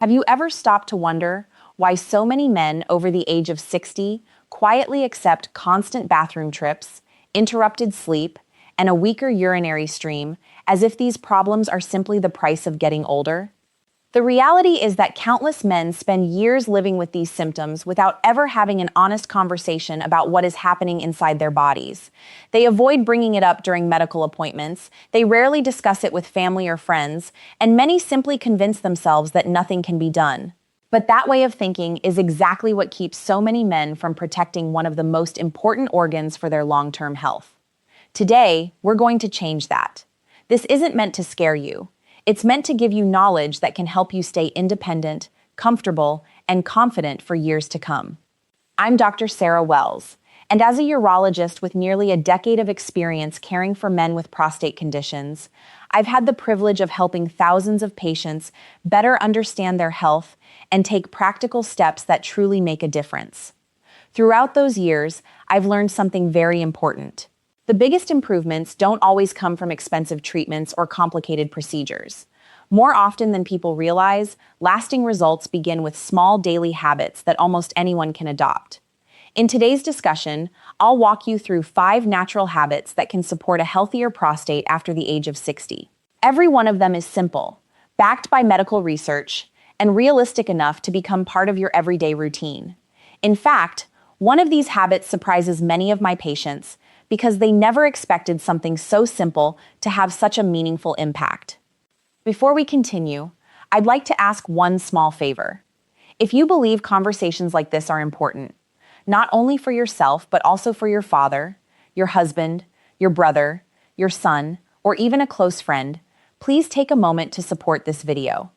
Have you ever stopped to wonder why so many men over the age of 60 quietly accept constant bathroom trips, interrupted sleep, and a weaker urinary stream as if these problems are simply the price of getting older? The reality is that countless men spend years living with these symptoms without ever having an honest conversation about what is happening inside their bodies. They avoid bringing it up during medical appointments, they rarely discuss it with family or friends, and many simply convince themselves that nothing can be done. But that way of thinking is exactly what keeps so many men from protecting one of the most important organs for their long-term health. Today, we're going to change that. This isn't meant to scare you. It's meant to give you knowledge that can help you stay independent, comfortable, and confident for years to come. I'm Dr. Sarah Wells, and as a urologist with nearly a decade of experience caring for men with prostate conditions, I've had the privilege of helping thousands of patients better understand their health and take practical steps that truly make a difference. Throughout those years, I've learned something very important. The biggest improvements don't always come from expensive treatments or complicated procedures. More often than people realize, lasting results begin with small daily habits that almost anyone can adopt. In today's discussion, I'll walk you through 5 natural habits that can support a healthier prostate after the age of 60. Every one of them is simple, backed by medical research, and realistic enough to become part of your everyday routine. In fact, one of these habits surprises many of my patients because they never expected something so simple to have such a meaningful impact. Before we continue, I'd like to ask one small favor. If you believe conversations like this are important, not only for yourself, but also for your father, your husband, your brother, your son, or even a close friend, please take a moment to support this video.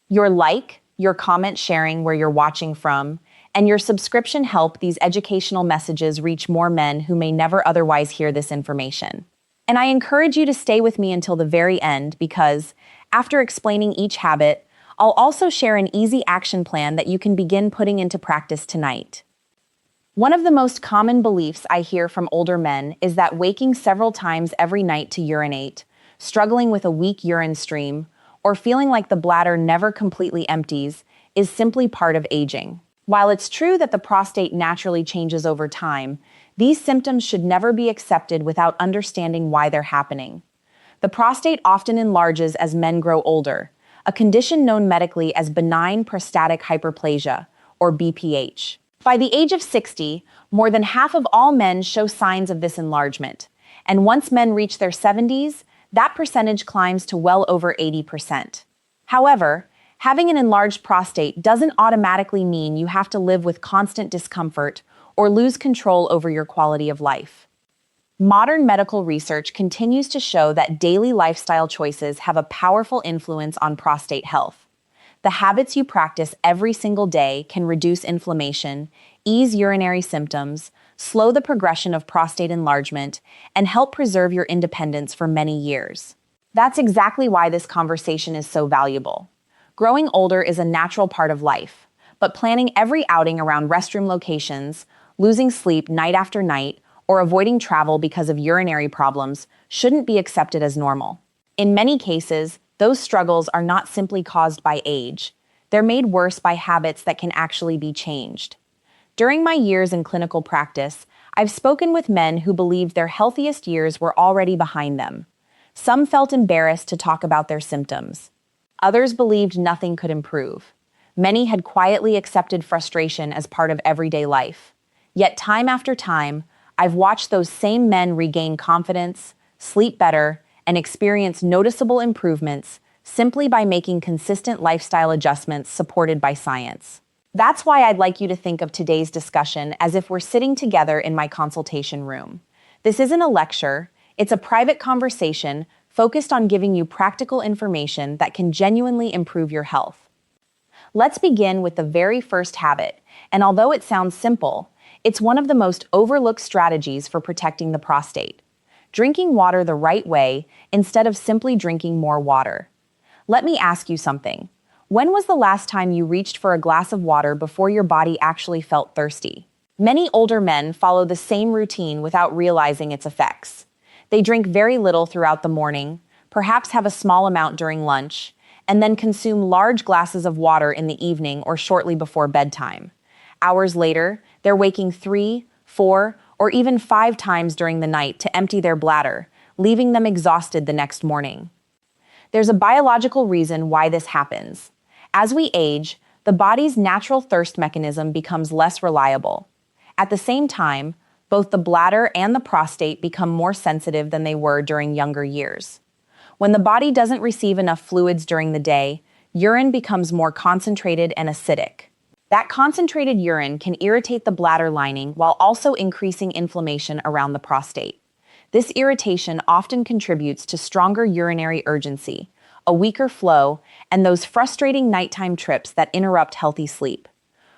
Your like, your comment sharing where you're watching from, and your subscription help these educational messages reach more men who may never otherwise hear this information. And I encourage you to stay with me until the very end because, after explaining each habit, I'll also share an easy action plan that you can begin putting into practice tonight. One of the most common beliefs I hear from older men is that waking several times every night to urinate, struggling with a weak urine stream, or feeling like the bladder never completely empties is simply part of aging. While it's true that the prostate naturally changes over time, these symptoms should never be accepted without understanding why they're happening. The prostate often enlarges as men grow older, a condition known medically as benign prostatic hyperplasia, or BPH. By the age of 60, more than half of all men show signs of this enlargement, and once men reach their 70s, that percentage climbs to well over 80%. However, having an enlarged prostate doesn't automatically mean you have to live with constant discomfort or lose control over your quality of life. Modern medical research continues to show that daily lifestyle choices have a powerful influence on prostate health. The habits you practice every single day can reduce inflammation, ease urinary symptoms, slow the progression of prostate enlargement, and help preserve your independence for many years. That's exactly why this conversation is so valuable. Growing older is a natural part of life, but planning every outing around restroom locations, losing sleep night after night, or avoiding travel because of urinary problems shouldn't be accepted as normal. In many cases, those struggles are not simply caused by age. They're made worse by habits that can actually be changed. During my years in clinical practice, I've spoken with men who believed their healthiest years were already behind them. Some felt embarrassed to talk about their symptoms. Others believed nothing could improve. Many had quietly accepted frustration as part of everyday life. Yet time after time, I've watched those same men regain confidence, sleep better, and experience noticeable improvements simply by making consistent lifestyle adjustments supported by science. That's why I'd like you to think of today's discussion as if we're sitting together in my consultation room. This isn't a lecture, it's a private conversation focused on giving you practical information that can genuinely improve your health. Let's begin with the very first habit, and although it sounds simple, it's one of the most overlooked strategies for protecting the prostate. Drinking water the right way instead of simply drinking more water. Let me ask you something. When was the last time you reached for a glass of water before your body actually felt thirsty? Many older men follow the same routine without realizing its effects. They drink very little throughout the morning, perhaps have a small amount during lunch, and then consume large glasses of water in the evening or shortly before bedtime. Hours later, they're waking 3, 4, or even 5 times during the night to empty their bladder, leaving them exhausted the next morning. There's a biological reason why this happens. As we age, the body's natural thirst mechanism becomes less reliable. At the same time, both the bladder and the prostate become more sensitive than they were during younger years. When the body doesn't receive enough fluids during the day, urine becomes more concentrated and acidic. That concentrated urine can irritate the bladder lining while also increasing inflammation around the prostate. This irritation often contributes to stronger urinary urgency, a weaker flow, and those frustrating nighttime trips that interrupt healthy sleep.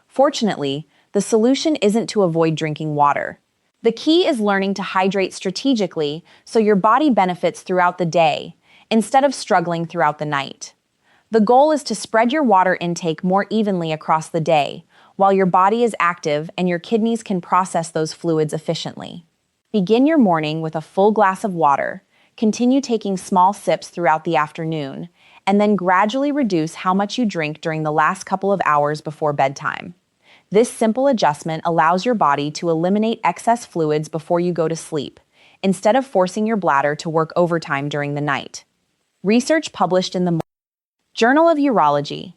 Fortunately, the solution isn't to avoid drinking water. The key is learning to hydrate strategically so your body benefits throughout the day, instead of struggling throughout the night. The goal is to spread your water intake more evenly across the day, while your body is active and your kidneys can process those fluids efficiently. Begin your morning with a full glass of water, continue taking small sips throughout the afternoon, and then gradually reduce how much you drink during the last couple of hours before bedtime. This simple adjustment allows your body to eliminate excess fluids before you go to sleep, instead of forcing your bladder to work overtime during the night. Research published in the Journal of Urology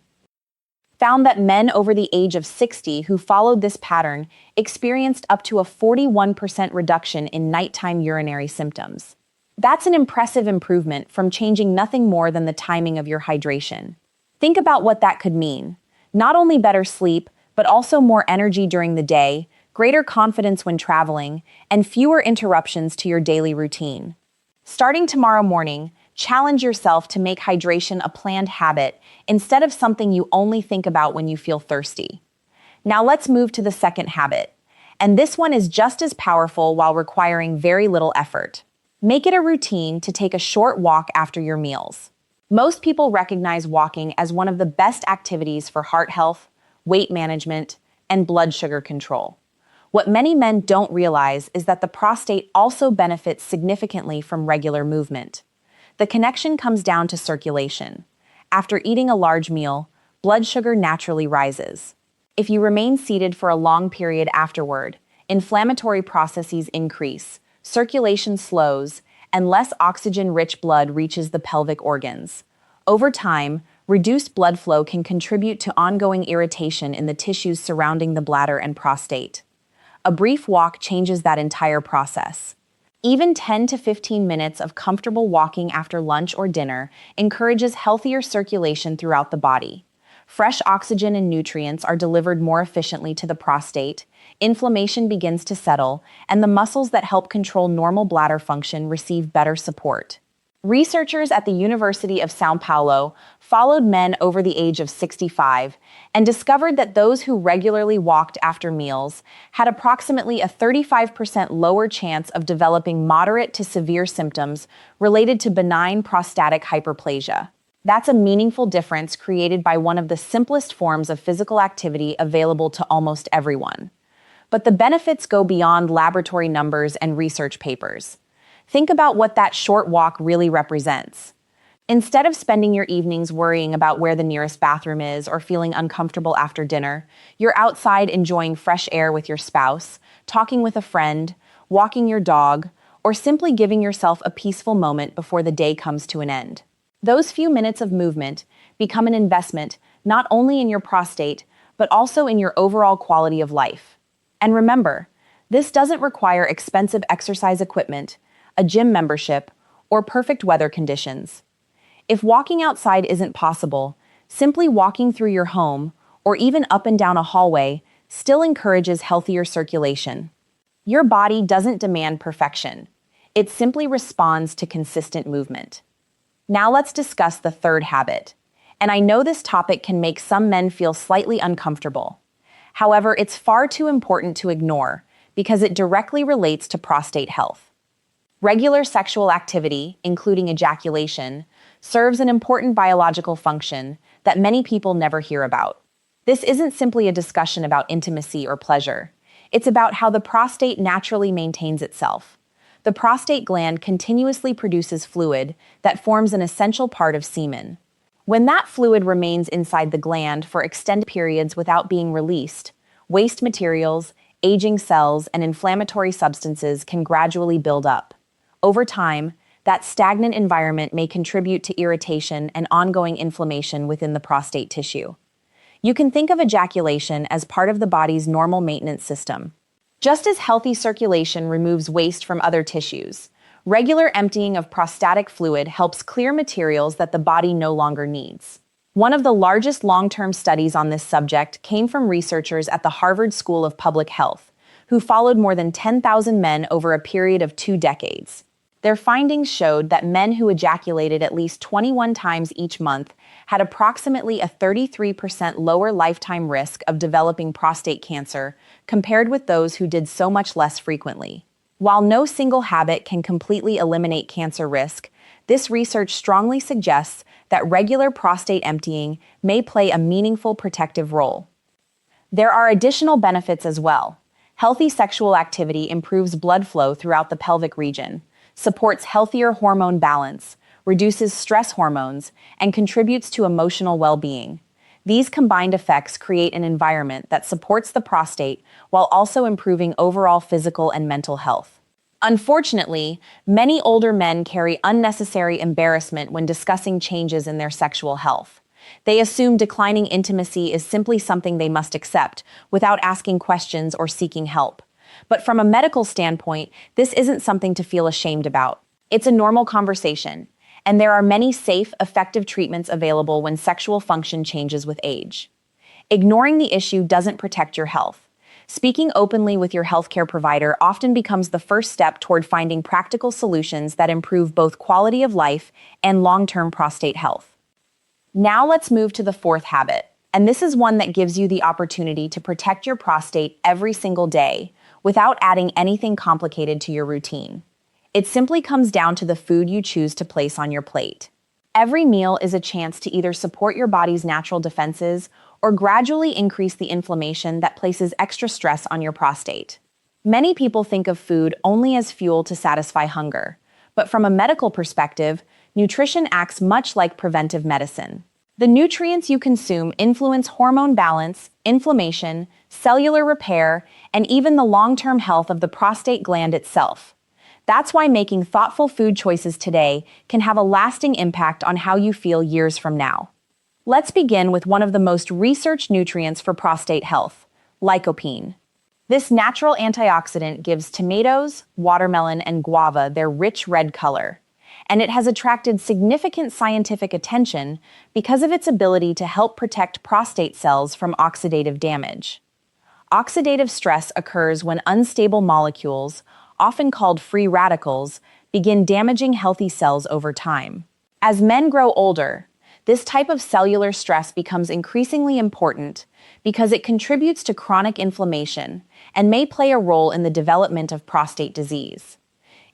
found that men over the age of 60 who followed this pattern experienced up to a 41% reduction in nighttime urinary symptoms. That's an impressive improvement from changing nothing more than the timing of your hydration. Think about what that could mean. Not only better sleep, but also more energy during the day, greater confidence when traveling, and fewer interruptions to your daily routine. Starting tomorrow morning, challenge yourself to make hydration a planned habit instead of something you only think about when you feel thirsty. Now let's move to the second habit, and this one is just as powerful while requiring very little effort. Make it a routine to take a short walk after your meals. Most people recognize walking as one of the best activities for heart health, weight management, and blood sugar control. What many men don't realize is that the prostate also benefits significantly from regular movement. The connection comes down to circulation. After eating a large meal, blood sugar naturally rises. If you remain seated for a long period afterward, inflammatory processes increase, circulation slows, and less oxygen-rich blood reaches the pelvic organs. Over time, reduced blood flow can contribute to ongoing irritation in the tissues surrounding the bladder and prostate. A brief walk changes that entire process. Even 10 to 15 minutes of comfortable walking after lunch or dinner encourages healthier circulation throughout the body. Fresh oxygen and nutrients are delivered more efficiently to the prostate, inflammation begins to settle, and the muscles that help control normal bladder function receive better support. Researchers at the University of São Paulo followed men over the age of 65 and discovered that those who regularly walked after meals had approximately a 35% lower chance of developing moderate to severe symptoms related to benign prostatic hyperplasia. That's a meaningful difference created by one of the simplest forms of physical activity available to almost everyone. But the benefits go beyond laboratory numbers and research papers. Think about what that short walk really represents. Instead of spending your evenings worrying about where the nearest bathroom is or feeling uncomfortable after dinner, you're outside enjoying fresh air with your spouse, talking with a friend, walking your dog, or simply giving yourself a peaceful moment before the day comes to an end. Those few minutes of movement become an investment not only in your prostate, but also in your overall quality of life. And remember, this doesn't require expensive exercise equipment, a gym membership, or perfect weather conditions. If walking outside isn't possible, simply walking through your home, or even up and down a hallway, still encourages healthier circulation. Your body doesn't demand perfection. It simply responds to consistent movement. Now let's discuss the third habit. And I know this topic can make some men feel slightly uncomfortable. However, it's far too important to ignore because it directly relates to prostate health. Regular sexual activity, including ejaculation, serves an important biological function that many people never hear about. This isn't simply a discussion about intimacy or pleasure. It's about how the prostate naturally maintains itself. The prostate gland continuously produces fluid that forms an essential part of semen. When that fluid remains inside the gland for extended periods without being released, waste materials, aging cells, and inflammatory substances can gradually build up. Over time, that stagnant environment may contribute to irritation and ongoing inflammation within the prostate tissue. You can think of ejaculation as part of the body's normal maintenance system. Just as healthy circulation removes waste from other tissues, regular emptying of prostatic fluid helps clear materials that the body no longer needs. One of the largest long-term studies on this subject came from researchers at the Harvard School of Public Health, who followed more than 10,000 men over a period of 2 decades. Their findings showed that men who ejaculated at least 21 times each month had approximately a 33% lower lifetime risk of developing prostate cancer compared with those who did so much less frequently. While no single habit can completely eliminate cancer risk, this research strongly suggests that regular prostate emptying may play a meaningful protective role. There are additional benefits as well. Healthy sexual activity improves blood flow throughout the pelvic region, supports healthier hormone balance, reduces stress hormones, and contributes to emotional well-being. These combined effects create an environment that supports the prostate while also improving overall physical and mental health. Unfortunately, many older men carry unnecessary embarrassment when discussing changes in their sexual health. They assume declining intimacy is simply something they must accept without asking questions or seeking help. But from a medical standpoint, this isn't something to feel ashamed about. It's a normal conversation, and there are many safe, effective treatments available when sexual function changes with age. Ignoring the issue doesn't protect your health. Speaking openly with your healthcare provider often becomes the first step toward finding practical solutions that improve both quality of life and long-term prostate health. Now let's move to the 4th habit, and this is one that gives you the opportunity to protect your prostate every single day without adding anything complicated to your routine. It simply comes down to the food you choose to place on your plate. Every meal is a chance to either support your body's natural defenses or gradually increase the inflammation that places extra stress on your prostate. Many people think of food only as fuel to satisfy hunger, but from a medical perspective, nutrition acts much like preventive medicine. The nutrients you consume influence hormone balance, inflammation, cellular repair, and even the long-term health of the prostate gland itself. That's why making thoughtful food choices today can have a lasting impact on how you feel years from now. Let's begin with one of the most researched nutrients for prostate health, lycopene. This natural antioxidant gives tomatoes, watermelon, and guava their rich red color, and it has attracted significant scientific attention because of its ability to help protect prostate cells from oxidative damage. Oxidative stress occurs when unstable molecules, often called free radicals, begin damaging healthy cells over time. As men grow older, this type of cellular stress becomes increasingly important because it contributes to chronic inflammation and may play a role in the development of prostate disease.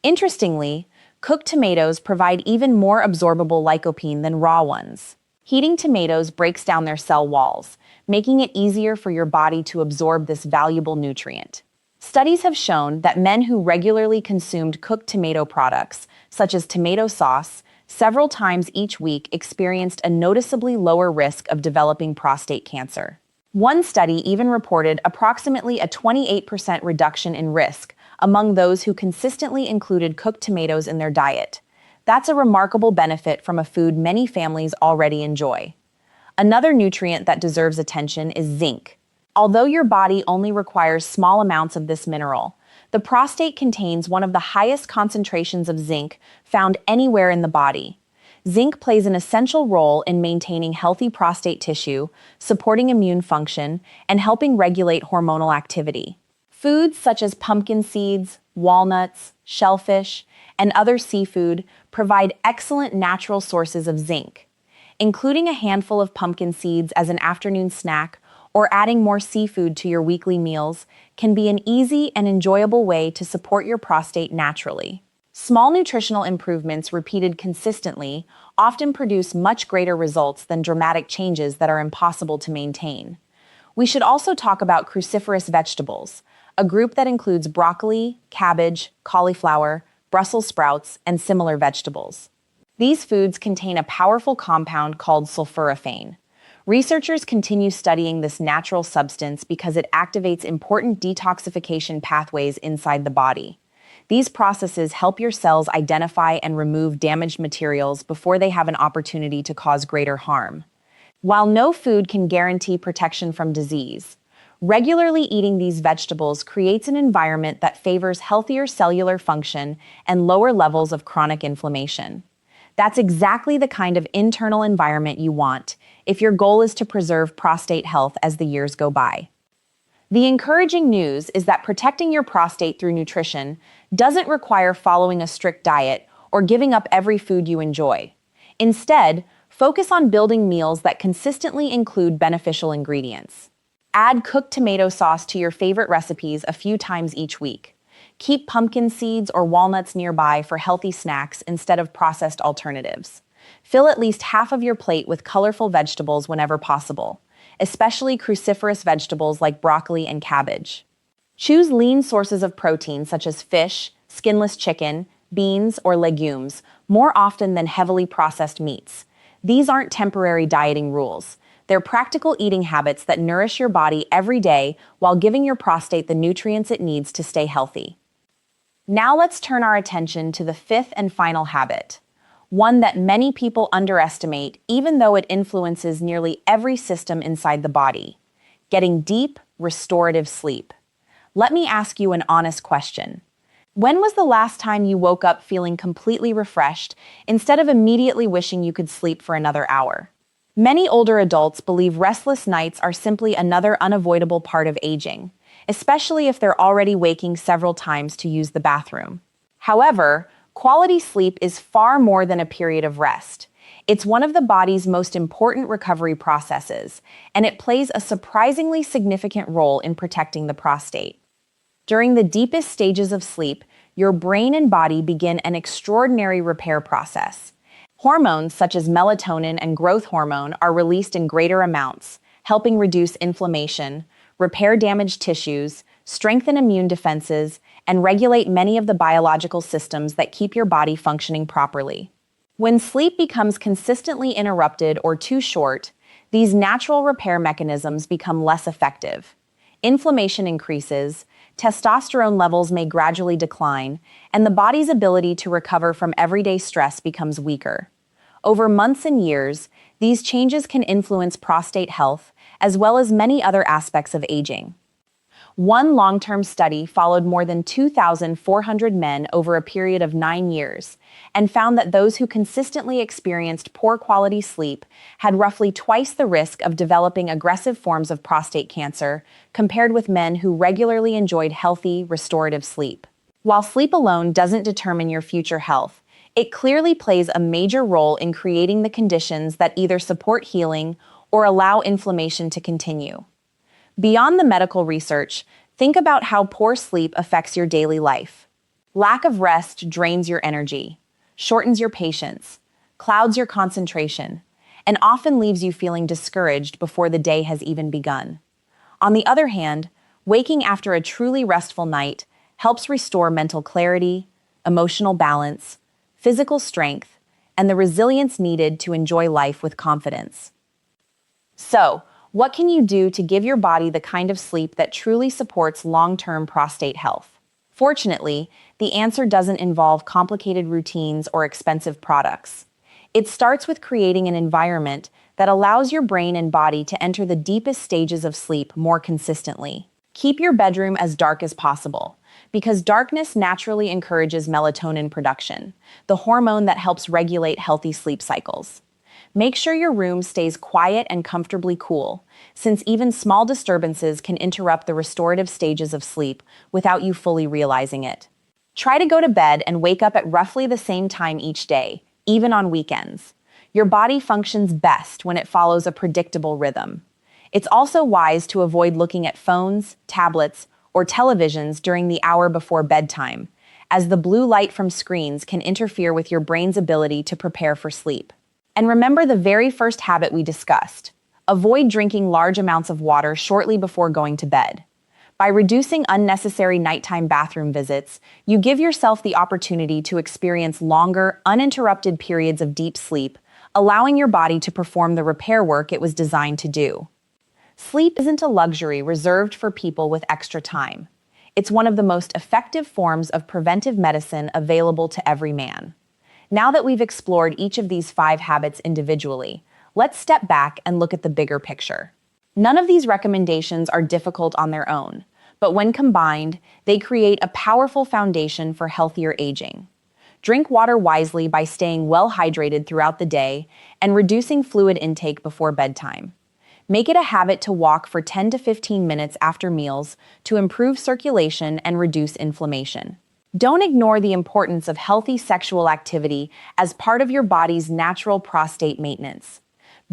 Interestingly, cooked tomatoes provide even more absorbable lycopene than raw ones. Heating tomatoes breaks down their cell walls, making it easier for your body to absorb this valuable nutrient. Studies have shown that men who regularly consumed cooked tomato products, such as tomato sauce, several times each week experienced a noticeably lower risk of developing prostate cancer. One study even reported approximately a 28% reduction in risk among those who consistently included cooked tomatoes in their diet. That's a remarkable benefit from a food many families already enjoy. Another nutrient that deserves attention is zinc. Although your body only requires small amounts of this mineral, the prostate contains one of the highest concentrations of zinc found anywhere in the body. Zinc plays an essential role in maintaining healthy prostate tissue, supporting immune function, and helping regulate hormonal activity. Foods such as pumpkin seeds, walnuts, shellfish, and other seafood provide excellent natural sources of zinc. Including a handful of pumpkin seeds as an afternoon snack or adding more seafood to your weekly meals can be an easy and enjoyable way to support your prostate naturally. Small nutritional improvements repeated consistently often produce much greater results than dramatic changes that are impossible to maintain. We should also talk about cruciferous vegetables, a group that includes broccoli, cabbage, cauliflower, Brussels sprouts, and similar vegetables. These foods contain a powerful compound called sulforaphane. Researchers continue studying this natural substance because it activates important detoxification pathways inside the body. These processes help your cells identify and remove damaged materials before they have an opportunity to cause greater harm. While no food can guarantee protection from disease, regularly eating these vegetables creates an environment that favors healthier cellular function and lower levels of chronic inflammation. That's exactly the kind of internal environment you want if your goal is to preserve prostate health as the years go by. The encouraging news is that protecting your prostate through nutrition doesn't require following a strict diet or giving up every food you enjoy. Instead, focus on building meals that consistently include beneficial ingredients. Add cooked tomato sauce to your favorite recipes a few times each week. Keep pumpkin seeds or walnuts nearby for healthy snacks instead of processed alternatives. Fill at least half of your plate with colorful vegetables whenever possible, especially cruciferous vegetables like broccoli and cabbage. Choose lean sources of protein such as fish, skinless chicken, beans, or legumes more often than heavily processed meats. These aren't temporary dieting rules. They're practical eating habits that nourish your body every day while giving your prostate the nutrients it needs to stay healthy. Now let's turn our attention to the fifth and final habit, one that many people underestimate even though it influences nearly every system inside the body: getting deep, restorative sleep. Let me ask you an honest question. When was the last time you woke up feeling completely refreshed instead of immediately wishing you could sleep for another hour? Many older adults believe restless nights are simply another unavoidable part of aging, especially if they're already waking several times to use the bathroom. However, quality sleep is far more than a period of rest. It's one of the body's most important recovery processes, and it plays a surprisingly significant role in protecting the prostate. During the deepest stages of sleep, your brain and body begin an extraordinary repair process. Hormones such as melatonin and growth hormone are released in greater amounts, helping reduce inflammation, repair damaged tissues, strengthen immune defenses, and regulate many of the biological systems that keep your body functioning properly. When sleep becomes consistently interrupted or too short, these natural repair mechanisms become less effective. Inflammation increases, testosterone levels may gradually decline, and the body's ability to recover from everyday stress becomes weaker. Over months and years, these changes can influence prostate health as well as many other aspects of aging. One long-term study followed more than 2,400 men over a period of 9 years and found that those who consistently experienced poor quality sleep had roughly twice the risk of developing aggressive forms of prostate cancer compared with men who regularly enjoyed healthy, restorative sleep. While sleep alone doesn't determine your future health, it clearly plays a major role in creating the conditions that either support healing or allow inflammation to continue. Beyond the medical research, think about how poor sleep affects your daily life. Lack of rest drains your energy, shortens your patience, clouds your concentration, and often leaves you feeling discouraged before the day has even begun. On the other hand, waking after a truly restful night helps restore mental clarity, emotional balance, physical strength, and the resilience needed to enjoy life with confidence. So, what can you do to give your body the kind of sleep that truly supports long-term prostate health? Fortunately, the answer doesn't involve complicated routines or expensive products. It starts with creating an environment that allows your brain and body to enter the deepest stages of sleep more consistently. Keep your bedroom as dark as possible, because darkness naturally encourages melatonin production, the hormone that helps regulate healthy sleep cycles. Make sure your room stays quiet and comfortably cool, since even small disturbances can interrupt the restorative stages of sleep without you fully realizing it. Try to go to bed and wake up at roughly the same time each day, even on weekends. Your body functions best when it follows a predictable rhythm. It's also wise to avoid looking at phones, tablets, or televisions during the hour before bedtime, as the blue light from screens can interfere with your brain's ability to prepare for sleep. And remember the very first habit we discussed. Avoid drinking large amounts of water shortly before going to bed. By reducing unnecessary nighttime bathroom visits, you give yourself the opportunity to experience longer, uninterrupted periods of deep sleep, allowing your body to perform the repair work it was designed to do. Sleep isn't a luxury reserved for people with extra time. It's one of the most effective forms of preventive medicine available to every man. Now that we've explored each of these 5 habits individually, let's step back and look at the bigger picture. None of these recommendations are difficult on their own, but when combined, they create a powerful foundation for healthier aging. Drink water wisely by staying well hydrated throughout the day and reducing fluid intake before bedtime. Make it a habit to walk for 10 to 15 minutes after meals to improve circulation and reduce inflammation. Don't ignore the importance of healthy sexual activity as part of your body's natural prostate maintenance.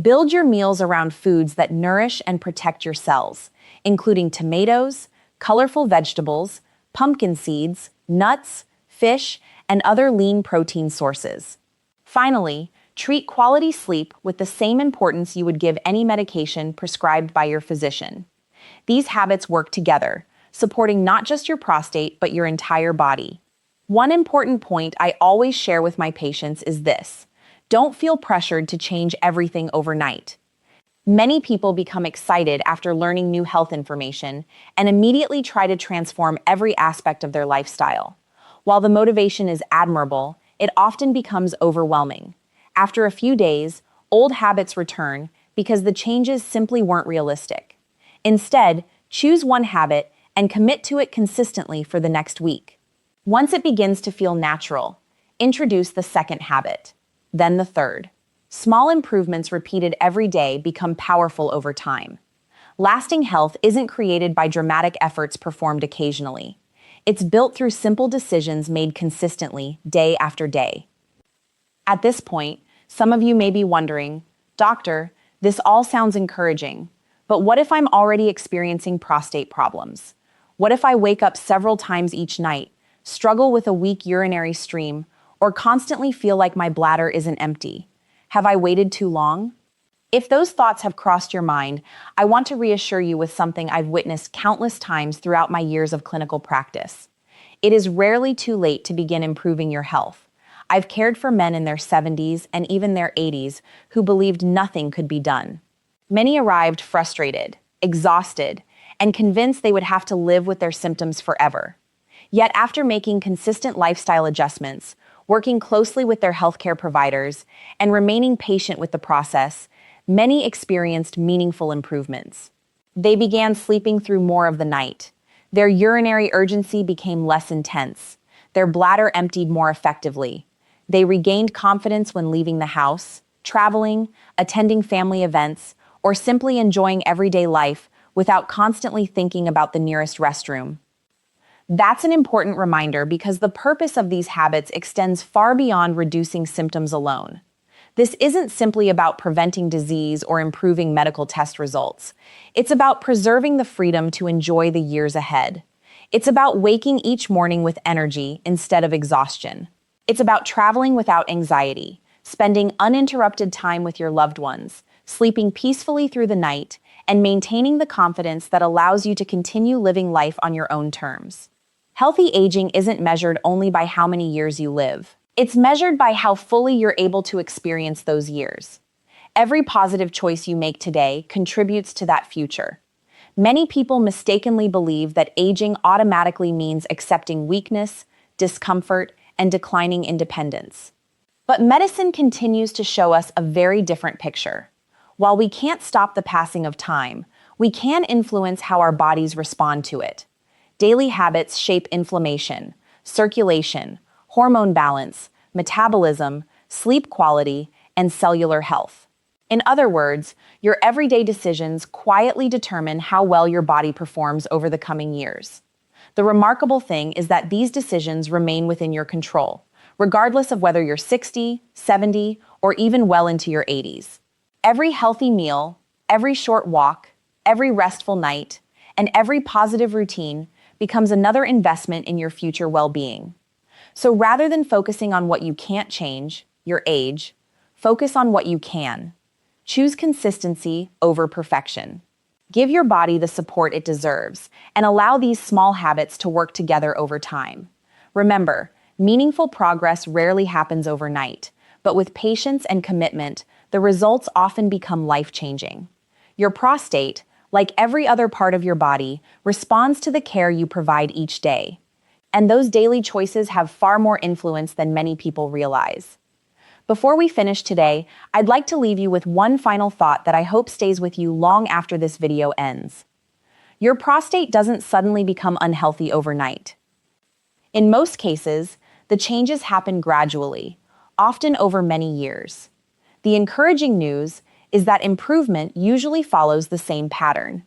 Build your meals around foods that nourish and protect your cells, including tomatoes, colorful vegetables, pumpkin seeds, nuts, fish, and other lean protein sources. Finally, treat quality sleep with the same importance you would give any medication prescribed by your physician. These habits work together, supporting not just your prostate, but your entire body. One important point I always share with my patients is this: don't feel pressured to change everything overnight. Many people become excited after learning new health information and immediately try to transform every aspect of their lifestyle. While the motivation is admirable, it often becomes overwhelming. After a few days, old habits return because the changes simply weren't realistic. Instead, choose one habit and commit to it consistently for the next week. Once it begins to feel natural, introduce the second habit, then the third. Small improvements repeated every day become powerful over time. Lasting health isn't created by dramatic efforts performed occasionally. It's built through simple decisions made consistently, day after day. At this point, some of you may be wondering, "Doctor, this all sounds encouraging, but what if I'm already experiencing prostate problems? What if I wake up several times each night, struggle with a weak urinary stream, or constantly feel like my bladder isn't empty? Have I waited too long?" If those thoughts have crossed your mind, I want to reassure you with something I've witnessed countless times throughout my years of clinical practice. It is rarely too late to begin improving your health. I've cared for men in their 70s and even their 80s who believed nothing could be done. Many arrived frustrated, exhausted, and convinced they would have to live with their symptoms forever. Yet after making consistent lifestyle adjustments, working closely with their healthcare providers, and remaining patient with the process, many experienced meaningful improvements. They began sleeping through more of the night. Their urinary urgency became less intense. Their bladder emptied more effectively. They regained confidence when leaving the house, traveling, attending family events, or simply enjoying everyday life without constantly thinking about the nearest restroom. That's an important reminder because the purpose of these habits extends far beyond reducing symptoms alone. This isn't simply about preventing disease or improving medical test results. It's about preserving the freedom to enjoy the years ahead. It's about waking each morning with energy instead of exhaustion. It's about traveling without anxiety, spending uninterrupted time with your loved ones, sleeping peacefully through the night, and maintaining the confidence that allows you to continue living life on your own terms. Healthy aging isn't measured only by how many years you live. It's measured by how fully you're able to experience those years. Every positive choice you make today contributes to that future. Many people mistakenly believe that aging automatically means accepting weakness, discomfort, and declining independence. But medicine continues to show us a very different picture. While we can't stop the passing of time, we can influence how our bodies respond to it. Daily habits shape inflammation, circulation, hormone balance, metabolism, sleep quality, and cellular health. In other words, your everyday decisions quietly determine how well your body performs over the coming years. The remarkable thing is that these decisions remain within your control, regardless of whether you're 60, 70, or even well into your 80s. Every healthy meal, every short walk, every restful night, and every positive routine becomes another investment in your future well-being. So rather than focusing on what you can't change, your age, focus on what you can. Choose consistency over perfection. Give your body the support it deserves and allow these small habits to work together over time. Remember, meaningful progress rarely happens overnight, but with patience and commitment, the results often become life-changing. Your prostate, like every other part of your body, responds to the care you provide each day. And those daily choices have far more influence than many people realize. Before we finish today, I'd like to leave you with one final thought that I hope stays with you long after this video ends. Your prostate doesn't suddenly become unhealthy overnight. In most cases, the changes happen gradually, often over many years. The encouraging news is that improvement usually follows the same pattern.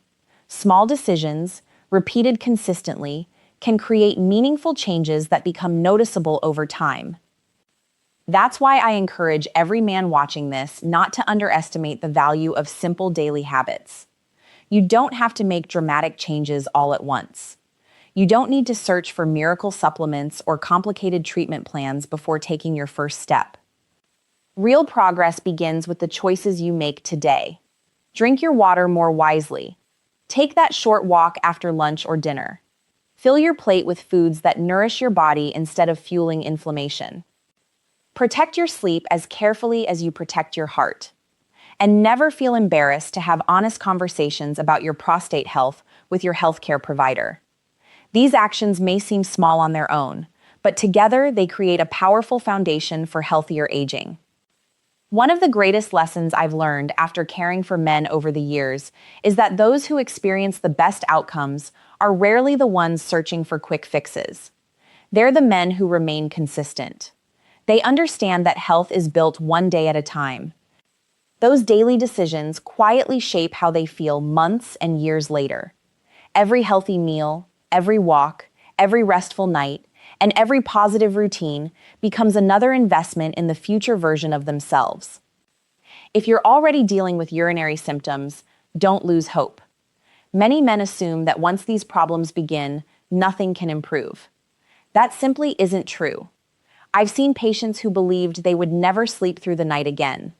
Small decisions, repeated consistently, can create meaningful changes that become noticeable over time. That's why I encourage every man watching this not to underestimate the value of simple daily habits. You don't have to make dramatic changes all at once. You don't need to search for miracle supplements or complicated treatment plans before taking your first step. Real progress begins with the choices you make today. Drink your water more wisely. Take that short walk after lunch or dinner. Fill your plate with foods that nourish your body instead of fueling inflammation. Protect your sleep as carefully as you protect your heart. And never feel embarrassed to have honest conversations about your prostate health with your healthcare provider. These actions may seem small on their own, but together they create a powerful foundation for healthier aging. One of the greatest lessons I've learned after caring for men over the years is that those who experience the best outcomes are rarely the ones searching for quick fixes. They're the men who remain consistent. They understand that health is built one day at a time. Those daily decisions quietly shape how they feel months and years later. Every healthy meal, every walk, every restful night, and every positive routine becomes another investment in the future version of themselves. If you're already dealing with urinary symptoms, don't lose hope. Many men assume that once these problems begin, nothing can improve. That simply isn't true. I've seen patients who believed they would never sleep through the night again.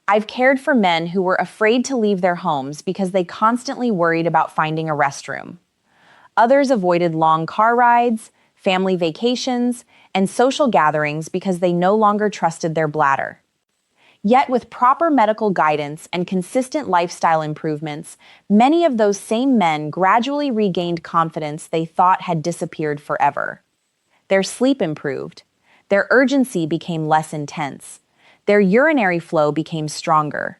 I've cared for men who were afraid to leave their homes because they constantly worried about finding a restroom. Others avoided long car rides, family vacations, and social gatherings because they no longer trusted their bladder. Yet with proper medical guidance and consistent lifestyle improvements, many of those same men gradually regained confidence they thought had disappeared forever. Their sleep improved, their urgency became less intense, their urinary flow became stronger.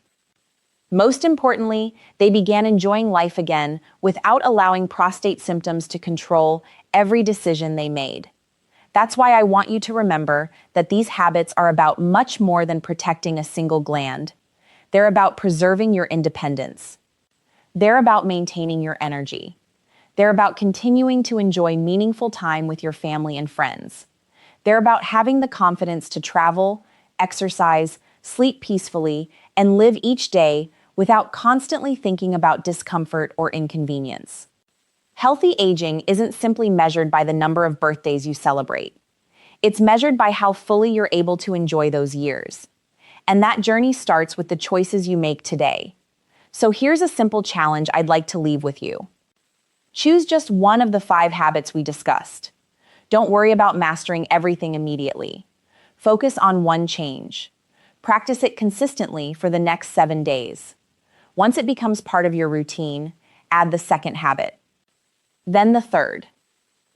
Most importantly, they began enjoying life again without allowing prostate symptoms to control every decision they made. That's why I want you to remember that these habits are about much more than protecting a single gland. They're about preserving your independence. They're about maintaining your energy. They're about continuing to enjoy meaningful time with your family and friends. They're about having the confidence to travel, exercise, sleep peacefully, and live each day without constantly thinking about discomfort or inconvenience. Healthy aging isn't simply measured by the number of birthdays you celebrate. It's measured by how fully you're able to enjoy those years. And that journey starts with the choices you make today. So here's a simple challenge I'd like to leave with you. Choose just one of the 5 habits we discussed. Don't worry about mastering everything immediately. Focus on one change. Practice it consistently for the next 7 days. Once it becomes part of your routine, add the second habit. Then the third.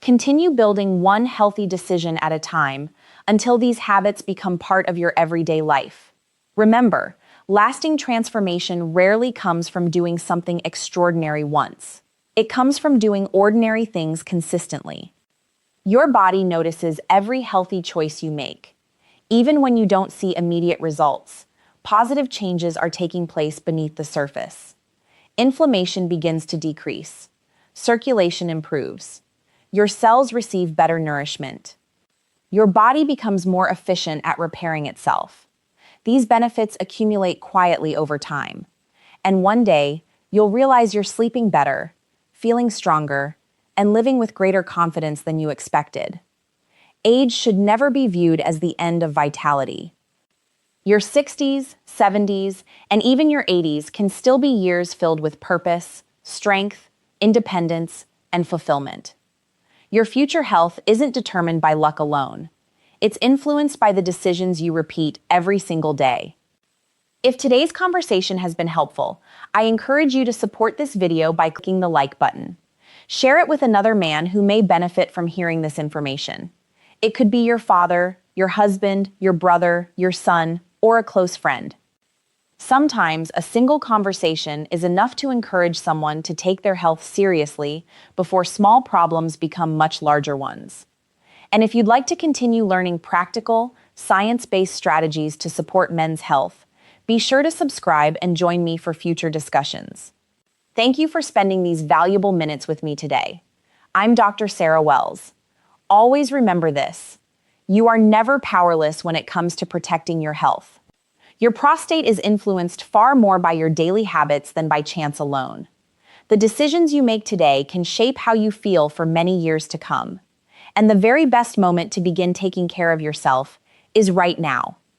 Continue building one healthy decision at a time until these habits become part of your everyday life. Remember, lasting transformation rarely comes from doing something extraordinary once. It comes from doing ordinary things consistently. Your body notices every healthy choice you make. Even when you don't see immediate results, positive changes are taking place beneath the surface. Inflammation begins to decrease. Circulation improves. Your cells receive better nourishment. Your body becomes more efficient at repairing itself. These benefits accumulate quietly over time. And one day, you'll realize you're sleeping better, feeling stronger, and living with greater confidence than you expected. Age should never be viewed as the end of vitality. Your 60s, 70s, and even your 80s can still be years filled with purpose, strength, independence, and fulfillment. Your future health isn't determined by luck alone. It's influenced by the decisions you repeat every single day. If today's conversation has been helpful, I encourage you to support this video by clicking the like button. Share it with another man who may benefit from hearing this information. It could be your father, your husband, your brother, your son, or a close friend. Sometimes a single conversation is enough to encourage someone to take their health seriously before small problems become much larger ones. And if you'd like to continue learning practical, science-based strategies to support men's health, be sure to subscribe and join me for future discussions. Thank you for spending these valuable minutes with me today. I'm Dr. Sarah Wells. Always remember this: you are never powerless when it comes to protecting your health. Your prostate is influenced far more by your daily habits than by chance alone. The decisions you make today can shape how you feel for many years to come. And the very best moment to begin taking care of yourself is right now.